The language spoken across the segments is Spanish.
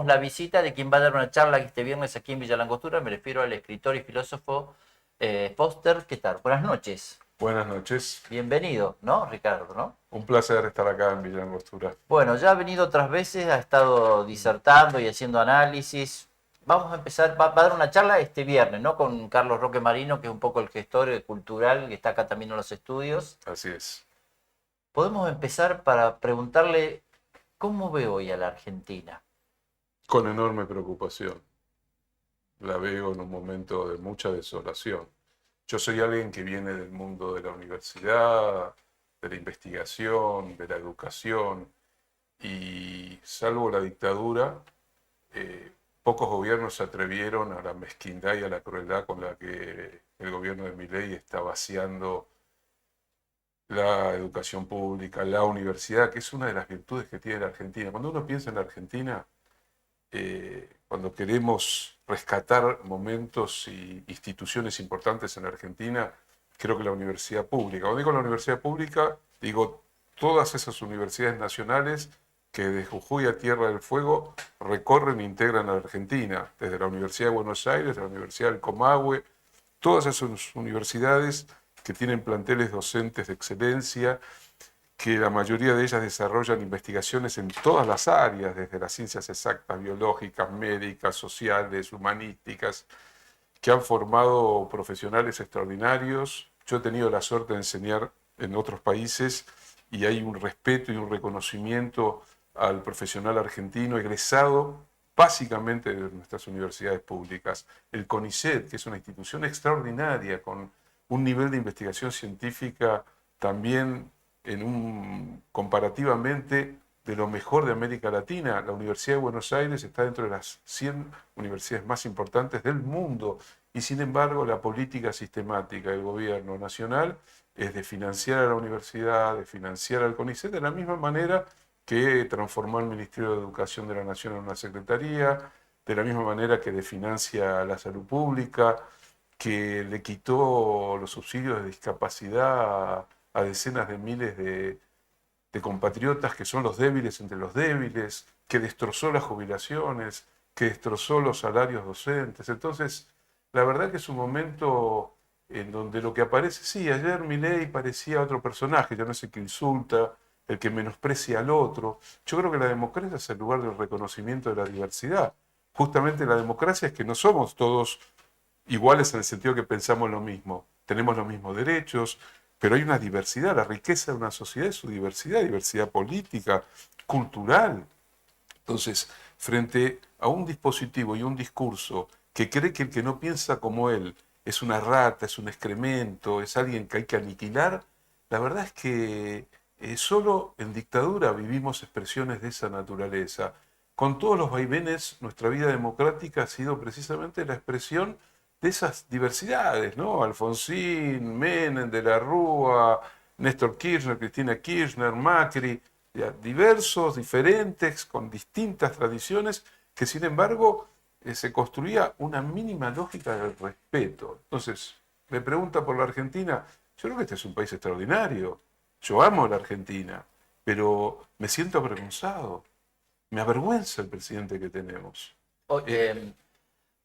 tenemos la visita de quien va a dar una charla este viernes aquí en Villa Langostura. Me refiero al escritor y filósofo Foster. ¿Qué tal? Buenas noches. Buenas noches. Bienvenido, ¿no, Ricardo? ¿No? Un placer estar acá en Villa Langostura. Bueno, ya ha venido otras veces, ha estado disertando y haciendo análisis. Vamos a empezar, va a dar una charla este viernes, ¿no? Con Carlos Roque Marino, que es un poco el gestor cultural, que está acá también en los estudios. Así es. Podemos empezar para preguntarle cómo ve hoy a la Argentina. Con enorme preocupación. La veo en un momento de mucha desolación. Yo soy alguien que viene del mundo de la universidad, de la investigación, de la educación, y salvo la dictadura, pocos gobiernos se atrevieron a la mezquindad y a la crueldad con la que el gobierno de Milei está vaciando la educación pública, la universidad, que es una de las virtudes que tiene la Argentina. Cuando uno piensa en la Argentina, cuando queremos rescatar momentos y instituciones importantes en la Argentina, creo que la universidad pública. Cuando digo la universidad pública, digo todas esas universidades nacionales que de Jujuy a Tierra del Fuego recorren e integran a la Argentina, desde la Universidad de Buenos Aires, la Universidad del Comahue, todas esas universidades que tienen planteles docentes de excelencia, que la mayoría de ellas desarrollan investigaciones en todas las áreas, desde las ciencias exactas, biológicas, médicas, sociales, humanísticas, que han formado profesionales extraordinarios. Yo he tenido la suerte de enseñar en otros países y hay un respeto y un reconocimiento al profesional argentino egresado básicamente de nuestras universidades públicas. El CONICET, que es una institución extraordinaria con un nivel de investigación científica también comparativamente de lo mejor de América Latina. La Universidad de Buenos Aires está dentro de las 100 universidades más importantes del mundo y sin embargo la política sistemática del gobierno nacional es de financiar a la universidad, de financiar al CONICET, de la misma manera que transformó el Ministerio de Educación de la Nación en una secretaría, de la misma manera que desfinancia a la salud pública, que le quitó los subsidios de discapacidad a decenas de miles de compatriotas que son los débiles entre los débiles, que destrozó las jubilaciones, que destrozó los salarios docentes. Entonces, la verdad que es un momento en donde lo que aparece, sí, ayer Milei parecía otro personaje, ya no es el que insulta, el que menosprecia al otro. Yo creo que la democracia es el lugar del reconocimiento de la diversidad. Justamente la democracia es que no somos todos iguales en el sentido que pensamos lo mismo, tenemos los mismos derechos, pero hay una diversidad, la riqueza de una sociedad es su diversidad, diversidad política, cultural. Entonces, frente a un dispositivo y un discurso que cree que el que no piensa como él es una rata, es un excremento, es alguien que hay que aniquilar, la verdad es que solo en dictadura vivimos expresiones de esa naturaleza. Con todos los vaivenes, nuestra vida democrática ha sido precisamente la expresión de esas diversidades, ¿no? Alfonsín, Menem, de la Rúa, Néstor Kirchner, Cristina Kirchner, Macri, ya, diversos, diferentes, con distintas tradiciones, que sin embargo se construía una mínima lógica del respeto. Entonces, me pregunta por la Argentina, yo creo que este es un país extraordinario, yo amo la Argentina, pero me siento avergonzado, me avergüenza el presidente que tenemos.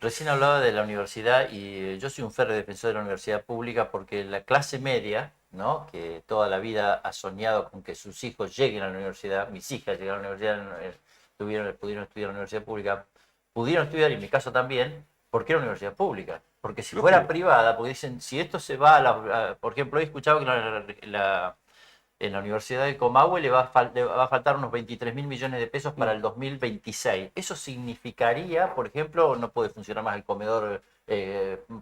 Recién hablaba de la universidad y yo soy un férreo defensor de la universidad pública porque la clase media, ¿no? Que toda la vida ha soñado con que sus hijos lleguen a la universidad, mis hijas llegaron a la universidad, pudieron estudiar en la universidad pública, pudieron estudiar, y en mi caso también, ¿por qué la universidad pública? Porque si fuera privada, porque dicen, si esto se va por ejemplo, he escuchado que en la Universidad de Comahue le va a faltar unos 23.000 millones de pesos para el 2026. Eso significaría, por ejemplo, no puede funcionar más el comedor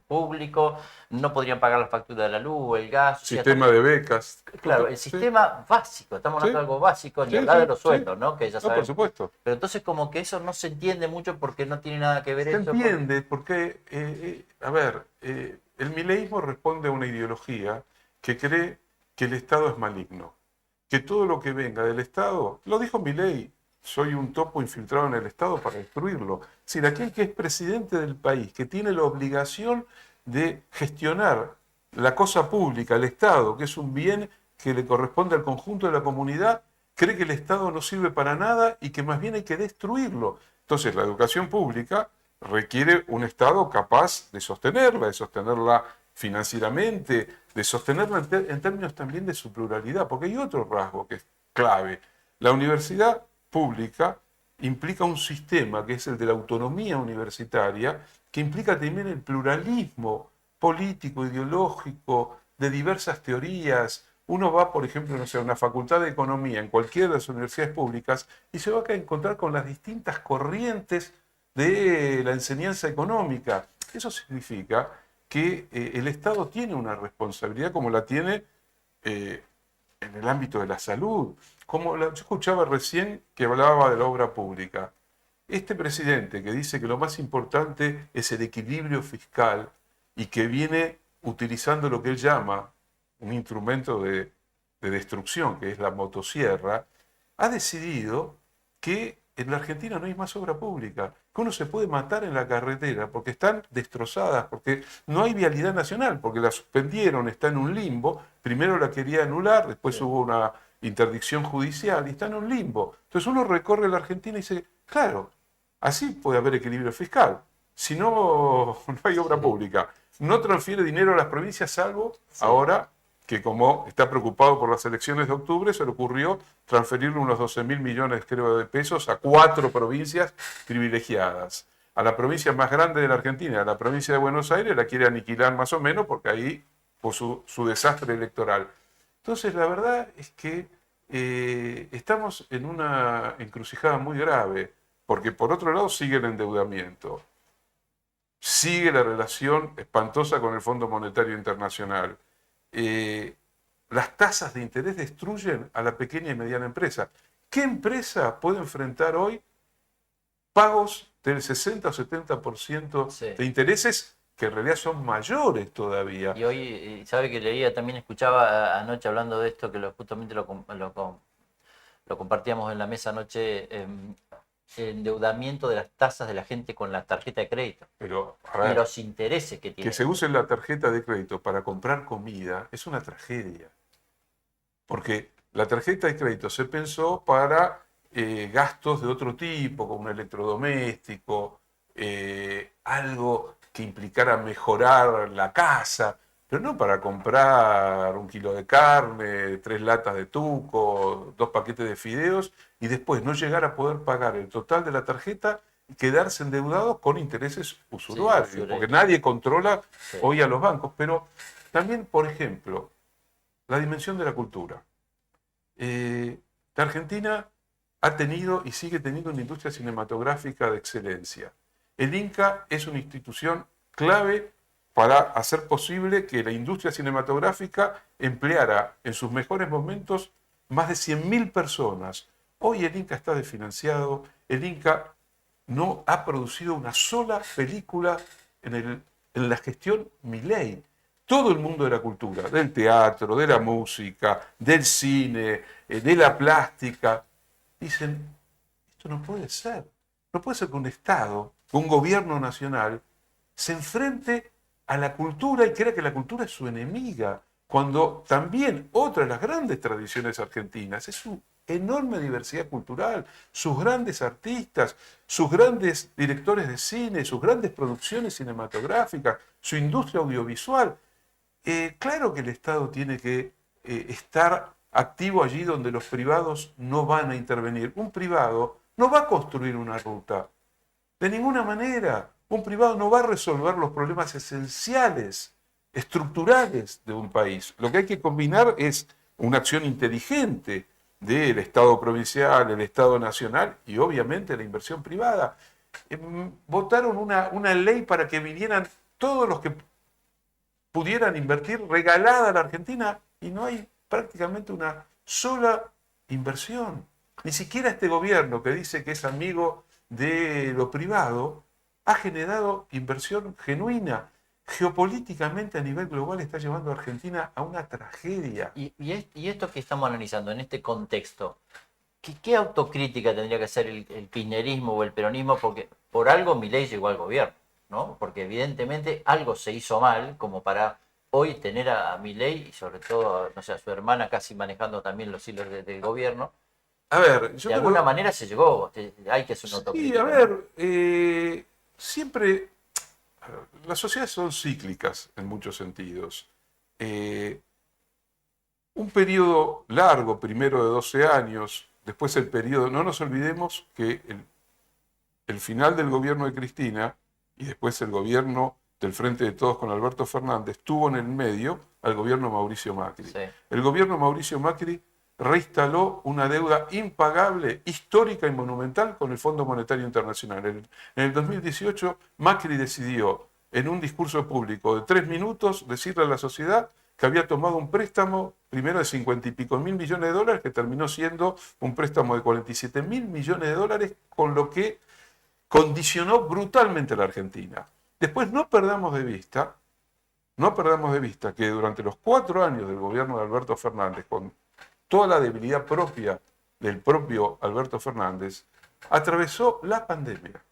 público, no podrían pagar la factura de la luz, el gas. Sistema de becas. Claro, el sistema básico, estamos hablando de algo básico, ni hablar de los sueldos, ¿no? Que ya No, por sabemos. supuesto. Pero entonces como que eso no se entiende mucho porque no tiene nada que ver Se eso. entiende porque, a ver, el mileísmo responde a una ideología que cree que el Estado es maligno, que todo lo que venga del Estado, lo dijo Milei, soy un topo infiltrado en el Estado para destruirlo. Es decir, aquel que es presidente del país, que tiene la obligación de gestionar la cosa pública, el Estado, que es un bien que le corresponde al conjunto de la comunidad, cree que el Estado no sirve para nada y que más bien hay que destruirlo. Entonces, la educación pública requiere un Estado capaz de sostenerla financieramente, de sostenerla en términos también de su pluralidad, porque hay otro rasgo que es clave. La universidad pública implica un sistema que es el de la autonomía universitaria, que implica también el pluralismo político, ideológico, de diversas teorías. Uno va, por ejemplo, no sé, a una facultad de economía en cualquiera de las universidades públicas y se va a encontrar con las distintas corrientes de la enseñanza económica. Eso significa que el Estado tiene una responsabilidad como la tiene eh, en el ámbito de la salud. Yo escuchaba recién que hablaba de la obra pública. Este presidente que dice que lo más importante es el equilibrio fiscal y que viene utilizando lo que él llama un instrumento de destrucción, que es la motosierra, ha decidido que en la Argentina no hay más obra pública, que uno se puede matar en la carretera porque están destrozadas, porque no hay vialidad nacional, porque la suspendieron, está en un limbo, primero la quería anular, después hubo una interdicción judicial y está en un limbo. Entonces uno recorre la Argentina y dice, claro, así puede haber equilibrio fiscal, si no, no hay obra Sí, pública. No transfiere dinero a las provincias, salvo sí. ahora que como está preocupado por las elecciones de octubre, se le ocurrió transferirle unos 12.000 millones, creo, de pesos a 4 provincias privilegiadas. A la provincia más grande de la Argentina, a la provincia de Buenos Aires, la quiere aniquilar más o menos porque ahí por su desastre electoral. Entonces, la verdad es que estamos en una encrucijada muy grave, porque por otro lado sigue el endeudamiento, sigue la relación espantosa con el Fondo Monetario Internacional. Eh, las tasas de interés destruyen a la pequeña y mediana empresa. ¿Qué empresa puede enfrentar hoy pagos del 60 o 70% Sí. de intereses que en realidad son mayores todavía? Y hoy, sabe que leía, también escuchaba anoche hablando de esto, que justamente lo compartíamos en la mesa anoche, el endeudamiento de las tasas de la gente con la tarjeta de crédito Pero, a y ver, los intereses que que tiene. se use la tarjeta de crédito para comprar comida es una tragedia. Porque la tarjeta de crédito se pensó para gastos de otro tipo, como un electrodoméstico, algo que implicara mejorar la casa, pero no para comprar 1 kilo de carne, 3 latas de tuco, 2 paquetes de fideos y después no llegar a poder pagar el total de la tarjeta y quedarse endeudados con intereses Sí, usuriarios, porque nadie controla sí, hoy a los bancos. Pero también, por ejemplo, la dimensión de la cultura. Eh, la Argentina ha tenido y sigue teniendo una industria cinematográfica de excelencia. El Inca es una institución clave para hacer posible que la industria cinematográfica empleara en sus mejores momentos más de 100.000 personas. Hoy el Inca está desfinanciado, el Inca no ha producido una sola película en la gestión Milei. Todo el mundo de la cultura, del teatro, de la música, del cine, de la plástica, dicen, esto no puede ser. No puede ser que un Estado, que un gobierno nacional, se enfrente a la cultura y crea que la cultura es su enemiga, cuando también otra de las grandes tradiciones argentinas es su enorme diversidad cultural, sus grandes artistas, sus grandes directores de cine, sus grandes producciones cinematográficas, su industria audiovisual. Claro que el Estado tiene que estar activo allí donde los privados no van a intervenir. Un privado no va a construir una ruta, de ninguna manera. Un privado no va a resolver los problemas esenciales, estructurales de un país. Lo que hay que combinar es una acción inteligente del Estado provincial, el Estado nacional y obviamente la inversión privada. Votaron una ley para que vinieran todos los que pudieran invertir regalada a la Argentina y no hay prácticamente una sola inversión. Ni siquiera este gobierno que dice que es amigo de lo privado ha generado inversión genuina. Geopolíticamente a nivel global está llevando a Argentina a una tragedia. Y esto que estamos analizando en este contexto, ¿qué autocrítica tendría que hacer el kirchnerismo o el peronismo? Porque por algo Milei llegó al gobierno, ¿no? Porque evidentemente algo se hizo mal como para hoy tener a Milei y sobre todo, no sé, a su hermana casi manejando también los hilos del gobierno. A ver, yo De creo... alguna manera se llegó, hay que hacer una Sí, a autocrítica, ¿no? ver, siempre... a ver, las sociedades son cíclicas en muchos sentidos. Eh, un periodo largo, primero de 12 años, después el periodo... No nos olvidemos que el final del gobierno de Cristina y después el gobierno del Frente de Todos con Alberto Fernández tuvo en el medio al gobierno Mauricio Macri. Sí, El gobierno Mauricio Macri reinstaló una deuda impagable, histórica y monumental con el Fondo Monetario Internacional. En el 2018, Macri decidió, en un discurso público de 3 minutos, decirle a la sociedad que había tomado un préstamo, primero de 50 y pico mil millones de dólares, que terminó siendo un préstamo de 47 mil millones de dólares, con lo que condicionó brutalmente a la Argentina. Después no perdamos de vista que durante los 4 años del gobierno de Alberto Fernández, con toda la debilidad propia del propio Alberto Fernández, atravesó la pandemia.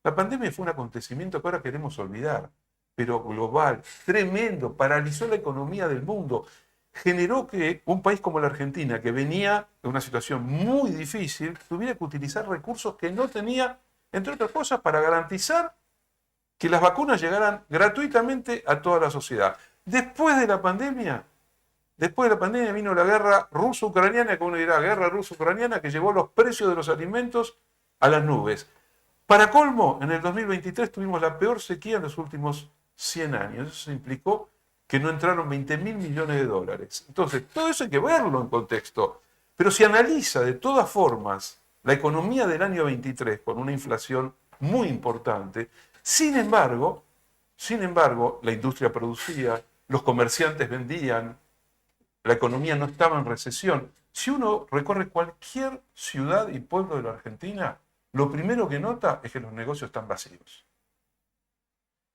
La pandemia fue un acontecimiento que ahora queremos olvidar, pero global, tremendo, paralizó la economía del mundo, generó que un país como la Argentina, que venía de una situación muy difícil, tuviera que utilizar recursos que no tenía, entre otras cosas, para garantizar que las vacunas llegaran gratuitamente a toda la sociedad. Después de la pandemia vino la guerra ruso-ucraniana, que uno dirá, guerra ruso-ucraniana, que llevó los precios de los alimentos a las nubes. Para colmo, en el 2023 tuvimos la peor sequía en los últimos 100 años. Eso implicó que no entraron 20 mil millones de dólares. Entonces, todo eso hay que verlo en contexto. Pero si analiza de todas formas la economía del año 23 con una inflación muy importante, sin embargo, la industria producía, los comerciantes vendían, la economía no estaba en recesión. Si uno recorre cualquier ciudad y pueblo de la Argentina, lo primero que nota es que los negocios están vacíos,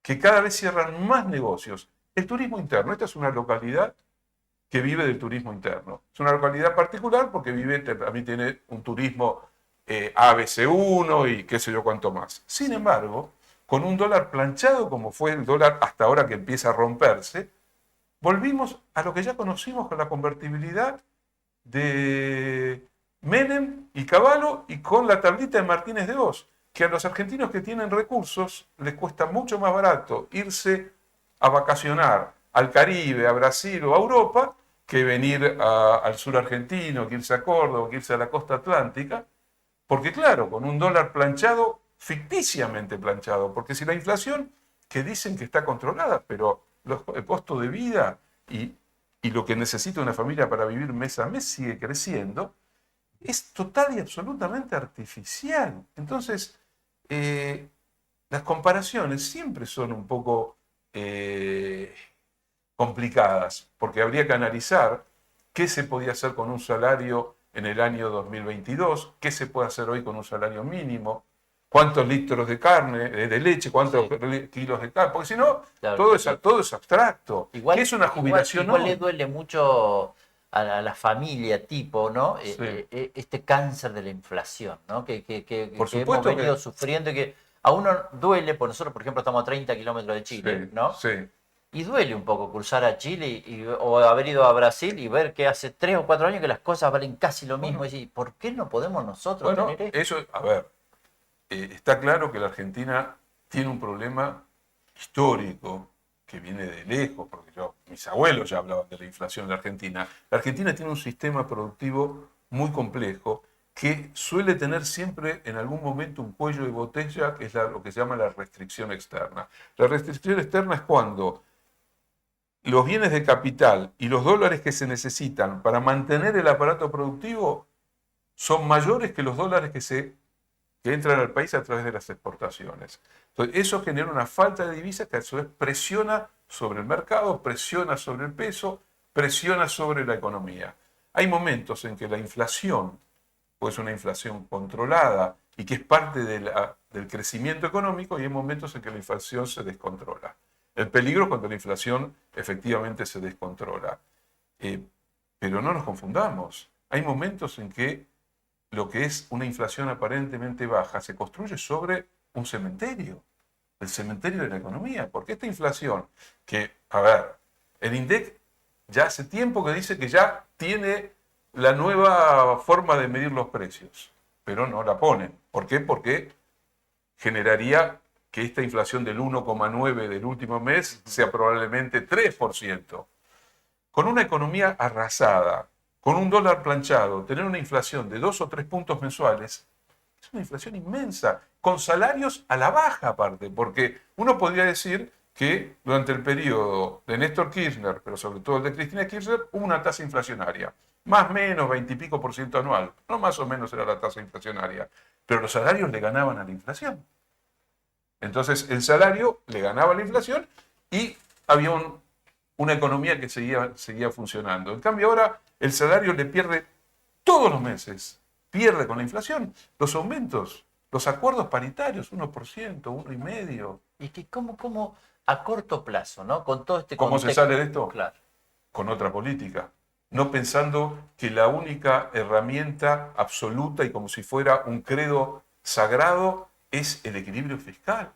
que cada vez cierran más negocios. El turismo interno, esta es una localidad que vive del turismo interno. Es una localidad particular porque también tiene un turismo ABC1 y qué sé yo cuánto más. Sin embargo, con un dólar planchado como fue el dólar hasta ahora que empieza a romperse, volvimos a lo que ya conocimos con la convertibilidad de Menem y Cavallo y con la tablita de Martínez de Hoz, que a los argentinos que tienen recursos les cuesta mucho más barato irse a vacacionar al Caribe, a Brasil o a Europa, que venir al sur argentino, que irse a Córdoba, que irse a la costa atlántica, porque claro, con un dólar planchado, ficticiamente planchado, porque si la inflación, que dicen que está controlada, pero el costo de vida y lo que necesita una familia para vivir mes a mes sigue creciendo, es total y absolutamente artificial. Entonces, las comparaciones siempre son un poco complicadas, porque habría que analizar qué se podía hacer con un salario en el año 2022, qué se puede hacer hoy con un salario mínimo, cuántos litros de carne, de leche, cuántos kilos de carne, porque si no, claro, todo es abstracto. ¿Qué es una jubilación igual hoy? le duele mucho a la familia tipo, ¿no? Sí. Este cáncer de la inflación, ¿no? Por Que hemos supuesto venido que sufriendo y que a uno duele, porque nosotros, por ejemplo, estamos a 30 kilómetros de Chile, sí, ¿no? sí. Y duele un poco cruzar a Chile o haber ido a Brasil y ver que hace 3 o 4 años que las cosas valen casi lo mismo. Bueno, Y decir, ¿por qué no podemos nosotros bueno, tener esto? eso, a ver, está claro que la Argentina tiene un problema histórico que viene de lejos, porque mis abuelos ya hablaban de la inflación en la Argentina. La Argentina tiene un sistema productivo muy complejo que suele tener siempre en algún momento un cuello de botella, que es lo que se llama la restricción externa. La restricción externa es cuando los bienes de capital y los dólares que se necesitan para mantener el aparato productivo son mayores que los dólares que entran al país a través de las exportaciones. Entonces, eso genera una falta de divisas que a su vez presiona sobre el mercado, presiona sobre el peso, presiona sobre la economía. Hay momentos en que la inflación, pues una inflación controlada y que es parte del crecimiento económico, y hay momentos en que la inflación se descontrola. El peligro es cuando la inflación efectivamente se descontrola. Eh, pero no nos confundamos. Hay momentos en que lo que es una inflación aparentemente baja se construye sobre un cementerio, el cementerio de la economía, porque esta inflación que, a ver, el INDEC ya hace tiempo que dice que ya tiene la nueva forma de medir los precios, pero no la ponen. ¿Por qué? Porque generaría que esta inflación del 1,9 del último mes sea probablemente 3%. Con una economía arrasada, con un dólar planchado, tener una inflación de 2 o 3 puntos mensuales es una inflación inmensa, con salarios a la baja aparte, porque uno podría decir que durante el periodo de Néstor Kirchner, pero sobre todo el de Cristina Kirchner, hubo una tasa inflacionaria, más o menos 20 y pico por ciento anual, no más o menos era la tasa inflacionaria, pero los salarios le ganaban a la inflación. Entonces el salario le ganaba a la inflación y había una economía que seguía funcionando. En cambio ahora el salario le pierde todos los meses, pierde con la inflación los aumentos, los acuerdos paritarios, 1%, 1,5%. Y que cómo a corto plazo, ¿no? Con todo este ¿Cómo se contexto. sale de esto? Claro. Con otra política. No pensando que la única herramienta absoluta y como si fuera un credo sagrado es el equilibrio fiscal.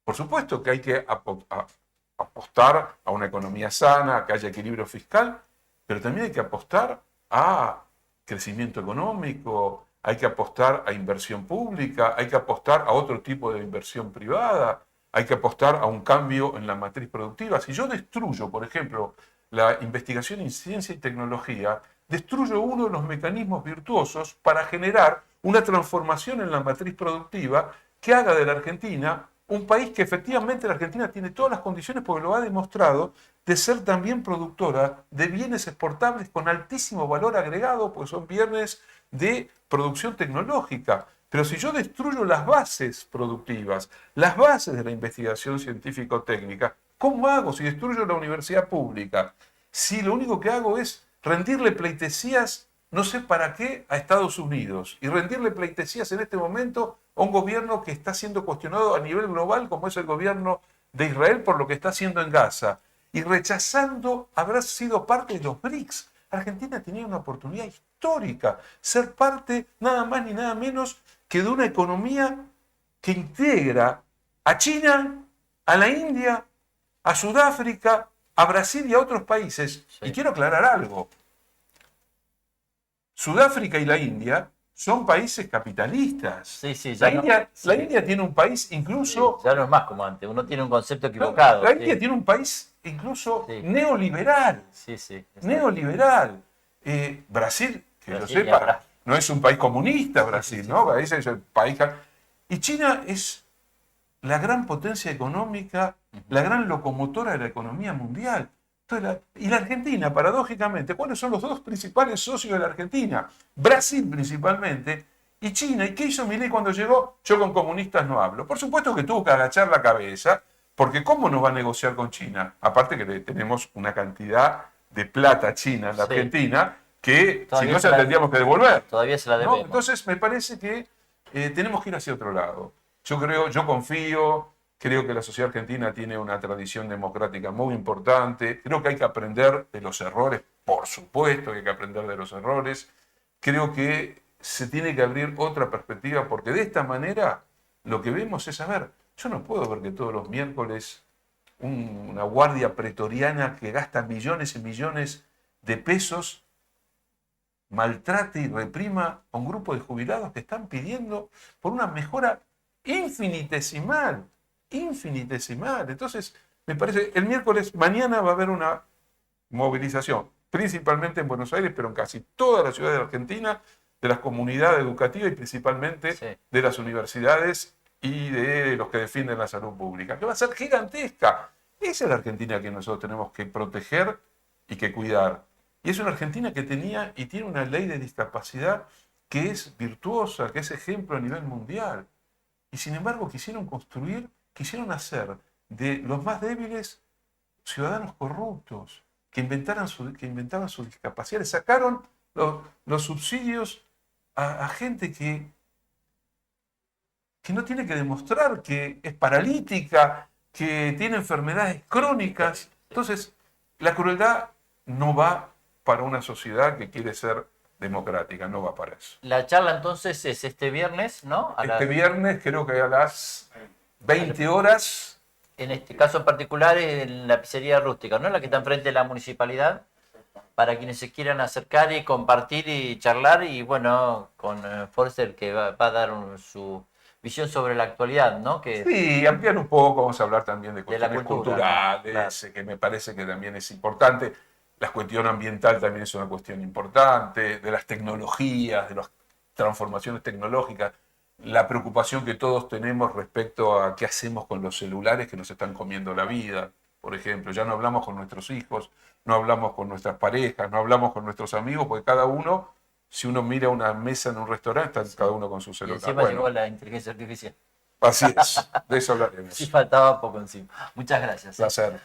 Por supuesto que hay que apostar a una economía sana, a que haya equilibrio fiscal, pero también hay que apostar a crecimiento económico, hay que apostar a inversión pública, hay que apostar a otro tipo de inversión privada, hay que apostar a un cambio en la matriz productiva. Si yo destruyo, por ejemplo, la investigación en ciencia y tecnología, destruyo uno de los mecanismos virtuosos para generar una transformación en la matriz productiva que haga de la Argentina un país que efectivamente la Argentina tiene todas las condiciones, porque lo ha demostrado, de ser también productora de bienes exportables con altísimo valor agregado, pues son bienes de producción tecnológica. Pero si yo destruyo las bases productivas, las bases de la investigación científico-técnica, ¿cómo hago si destruyo la universidad pública? Si lo único que hago es rendirle pleitesías, no sé para qué, a Estados Unidos, y rendirle pleitesías en este momento a un gobierno que está siendo cuestionado a nivel global, como es el gobierno de Israel, por lo que está haciendo en Gaza, y rechazando haber sido parte de los BRICS. Argentina tenía una oportunidad histórica, ser parte nada más ni nada menos que de una economía que integra a China, a la India, a Sudáfrica, a Brasil y a otros países. Sí. Y quiero aclarar algo. Sudáfrica y la India son países capitalistas. Sí, sí, La ya no, India, sí. la India tiene un país incluso... Sí, ya no es más como antes, uno tiene un concepto equivocado. La Sí. India tiene un país incluso Sí. neoliberal. Sí, sí. Exacto. Neoliberal. Brasil, que Brasil, yo ni hablar. sepa, no es un país comunista, Brasil, Sí, ¿no? Es el país... Y China es la gran potencia económica, la gran locomotora de la economía mundial. Entonces, y la Argentina, paradójicamente, ¿cuáles son los dos principales socios de la Argentina? Brasil principalmente y China. ¿Y qué hizo Milei cuando llegó? Yo con comunistas no hablo. Por supuesto que tuvo que agachar la cabeza, porque ¿cómo nos va a negociar con China? Aparte que le tenemos una cantidad de plata china en la Sí. Argentina que Todavía si no se se la- tendríamos que devolver. Todavía se la ¿No? debemos. Entonces me parece que tenemos que ir hacia otro lado. Yo confío, creo que la sociedad argentina tiene una tradición democrática muy importante, creo que hay que aprender de los errores, por supuesto que hay que aprender de los errores, creo que se tiene que abrir otra perspectiva porque de esta manera lo que vemos es, a ver, yo no puedo ver que todos los miércoles una guardia pretoriana que gasta millones y millones de pesos maltrate y reprima a un grupo de jubilados que están pidiendo por una mejora infinitesimal, infinitesimal. Entonces, me parece, el miércoles, mañana va a haber una movilización, principalmente en Buenos Aires, pero en casi toda la ciudad de Argentina, de las comunidades educativas y principalmente Sí. de las universidades y de los que defienden la salud pública, que va a ser gigantesca. Esa es la Argentina que nosotros tenemos que proteger y que cuidar. Y es una Argentina que tenía y tiene una ley de discapacidad que es virtuosa, que es ejemplo a nivel mundial. Y sin embargo quisieron hacer de los más débiles ciudadanos corruptos, que inventaban sus discapacidades. Sacaron los subsidios a gente que no tiene que demostrar que es paralítica, que tiene enfermedades crónicas. Entonces, la crueldad no va para una sociedad que quiere ser democrática, no va para eso. La charla entonces es este viernes, ¿no? Este viernes, creo que a las 20 horas, En este caso en particular en la pizzería rústica, ¿no? La que está enfrente de la municipalidad. para quienes se quieran acercar y compartir y charlar. Y bueno, con Forster, que va a dar su visión sobre la actualidad, ¿no? Que Sí, ampliar un poco, vamos a hablar también de de la cuestiones cultura, ¿no? Claro. culturales, que me parece que también es importante. La cuestión ambiental también es una cuestión importante, de las tecnologías, de las transformaciones tecnológicas, la preocupación que todos tenemos respecto a qué hacemos con los celulares que nos están comiendo la vida. Por ejemplo, ya no hablamos con nuestros hijos, no hablamos con nuestras parejas, no hablamos con nuestros amigos, porque cada uno, si uno mira una mesa en un restaurante, está Sí. cada uno con su Y celular. encima llegó Bueno, la inteligencia artificial. así es, de eso Sí, hablaremos. faltaba poco encima. Muchas gracias. Placer.